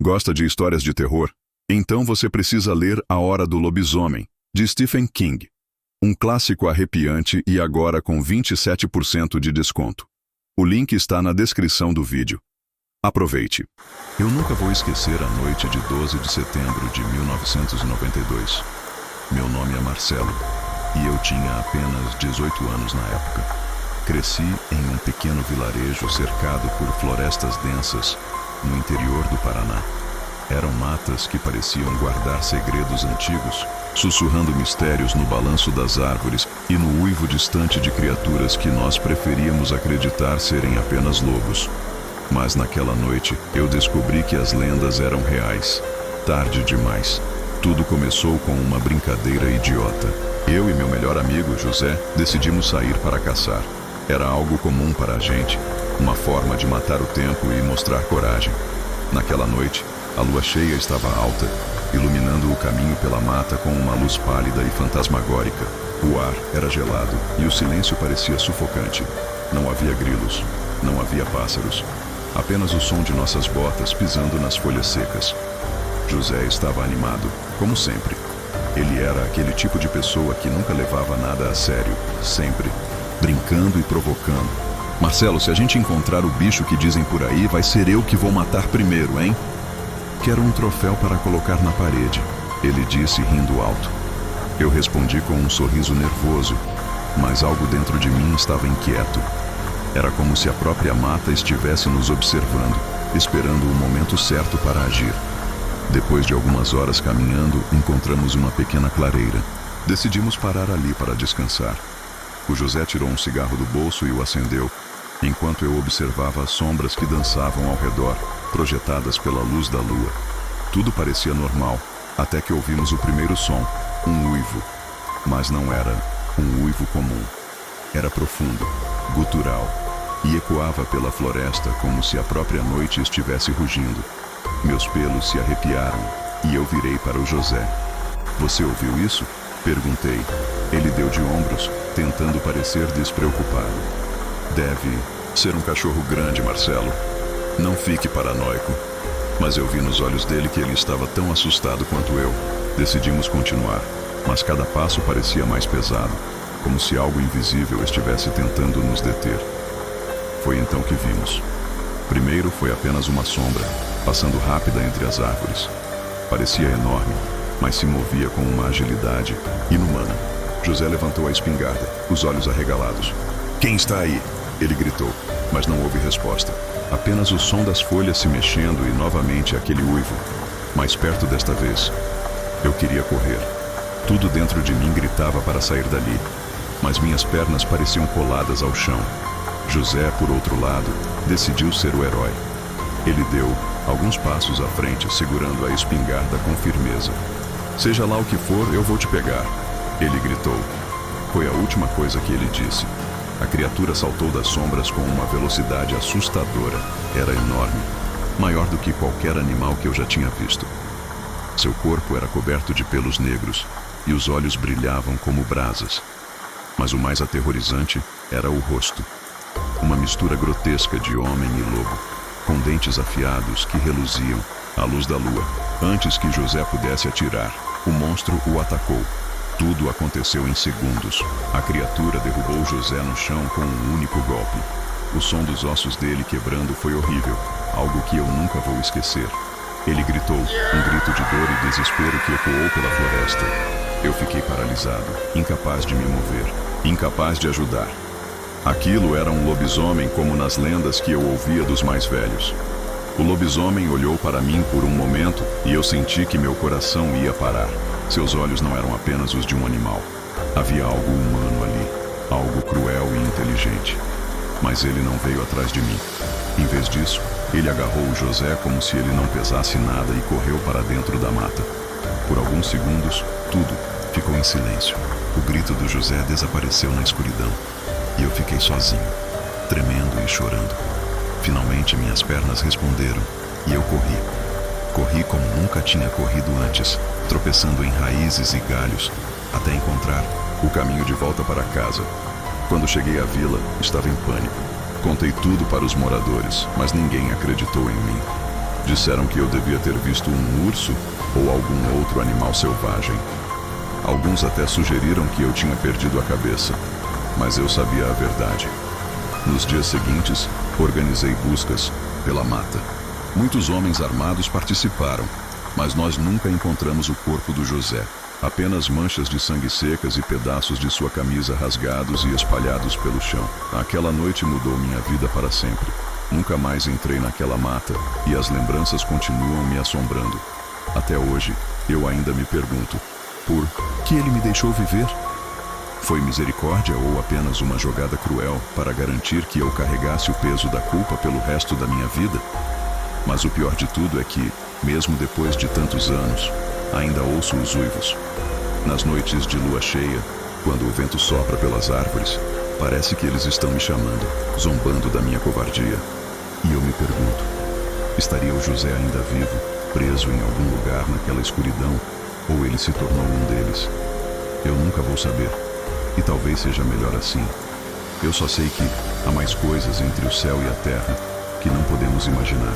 Gosta de histórias de terror? Então você precisa ler A Hora do Lobisomem, de Stephen King. Um clássico arrepiante e agora com 27% de desconto. O link está na descrição do vídeo. Aproveite. Eu nunca vou esquecer a noite de 12 de setembro de 1992. Meu nome é Marcelo e eu tinha apenas 18 anos na época. Cresci em um pequeno vilarejo cercado por florestas densas no interior do Paraná. Eram matas que pareciam guardar segredos antigos, sussurrando mistérios no balanço das árvores e no uivo distante de criaturas que nós preferíamos acreditar serem apenas lobos. Mas naquela noite eu descobri que as lendas eram reais. Tarde demais. Tudo começou com uma brincadeira idiota. Eu e meu melhor amigo, José, decidimos sair para caçar. Era algo comum para a gente, uma forma de matar o tempo e mostrar coragem. Naquela noite, a lua cheia estava alta, iluminando o caminho pela mata com uma luz pálida e fantasmagórica. O ar era gelado e o silêncio parecia sufocante. Não havia grilos, não havia pássaros, apenas o som de nossas botas pisando nas folhas secas. José estava animado, como sempre. Ele era aquele tipo de pessoa que nunca levava nada a sério, sempre brincando e provocando. Marcelo, se a gente encontrar o bicho que dizem por aí, vai ser eu que vou matar primeiro, hein? Quero um troféu para colocar na parede, ele disse rindo alto. Eu respondi com um sorriso nervoso, mas algo dentro de mim estava inquieto. Era como se a própria mata estivesse nos observando, esperando o momento certo para agir. Depois de algumas horas caminhando, encontramos uma pequena clareira. Decidimos parar ali para descansar. O José tirou um cigarro do bolso e o acendeu, enquanto eu observava as sombras que dançavam ao redor, projetadas pela luz da lua. Tudo parecia normal, até que ouvimos o primeiro som, um uivo. Mas não era um uivo comum. Era profundo, gutural, e ecoava pela floresta como se a própria noite estivesse rugindo. Meus pelos se arrepiaram, e eu virei para o José. Você ouviu isso? Perguntei. Ele deu de ombros, tentando parecer despreocupado. Deve ser um cachorro grande, Marcelo. Não fique paranoico. Mas eu vi nos olhos dele que ele estava tão assustado quanto eu. Decidimos continuar, mas cada passo parecia mais pesado, como se algo invisível estivesse tentando nos deter. Foi então que vimos. Primeiro foi apenas uma sombra, passando rápida entre as árvores. Parecia enorme, mas se movia com uma agilidade inumana. José levantou a espingarda, os olhos arregalados. "Quem está aí?" ele gritou, mas não houve resposta. Apenas o som das folhas se mexendo e novamente aquele uivo. Mais perto desta vez. Eu queria correr. Tudo dentro de mim gritava para sair dali, mas minhas pernas pareciam coladas ao chão. José, por outro lado, decidiu ser o herói. Ele deu alguns passos à frente, segurando a espingarda com firmeza. "Seja lá o que for, eu vou te pegar", ele gritou. Foi a última coisa que ele disse. A criatura saltou das sombras com uma velocidade assustadora. Era enorme, maior do que qualquer animal que eu já tinha visto. Seu corpo era coberto de pelos negros e os olhos brilhavam como brasas. Mas o mais aterrorizante era o rosto. Uma mistura grotesca de homem e lobo, com dentes afiados que reluziam à luz da lua. Antes que José pudesse atirar, o monstro o atacou. Tudo aconteceu em segundos. A criatura derrubou José no chão com um único golpe. O som dos ossos dele quebrando foi horrível, algo que eu nunca vou esquecer. Ele gritou, um grito de dor e desespero que ecoou pela floresta. Eu fiquei paralisado, incapaz de me mover, incapaz de ajudar. Aquilo era um lobisomem como nas lendas que eu ouvia dos mais velhos. O lobisomem olhou para mim por um momento e eu senti que meu coração ia parar. Seus olhos não eram apenas os de um animal. Havia algo humano ali, algo cruel e inteligente. Mas ele não veio atrás de mim. Em vez disso, ele agarrou o José como se ele não pesasse nada e correu para dentro da mata. Por alguns segundos, tudo ficou em silêncio. O grito do José desapareceu na escuridão. E eu fiquei sozinho, tremendo e chorando. Finalmente minhas pernas responderam e eu corri. Corri como nunca tinha corrido antes, tropeçando em raízes e galhos, até encontrar o caminho de volta para casa. Quando cheguei à vila, estava em pânico. Contei tudo para os moradores, mas ninguém acreditou em mim. Disseram que eu devia ter visto um urso ou algum outro animal selvagem. Alguns até sugeriram que eu tinha perdido a cabeça, mas eu sabia a verdade. Nos dias seguintes, organizei buscas pela mata. Muitos homens armados participaram, mas nós nunca encontramos o corpo do José. Apenas manchas de sangue secas e pedaços de sua camisa rasgados e espalhados pelo chão. Aquela noite mudou minha vida para sempre. Nunca mais entrei naquela mata e as lembranças continuam me assombrando. Até hoje, eu ainda me pergunto, por que ele me deixou viver? Foi misericórdia ou apenas uma jogada cruel para garantir que eu carregasse o peso da culpa pelo resto da minha vida? Mas o pior de tudo é que, mesmo depois de tantos anos, ainda ouço os uivos. Nas noites de lua cheia, quando o vento sopra pelas árvores, parece que eles estão me chamando, zombando da minha covardia. E eu me pergunto, estaria o José ainda vivo, preso em algum lugar naquela escuridão, ou ele se tornou um deles? Eu nunca vou saber, e talvez seja melhor assim. Eu só sei que há mais coisas entre o céu e a terra que não podemos imaginar.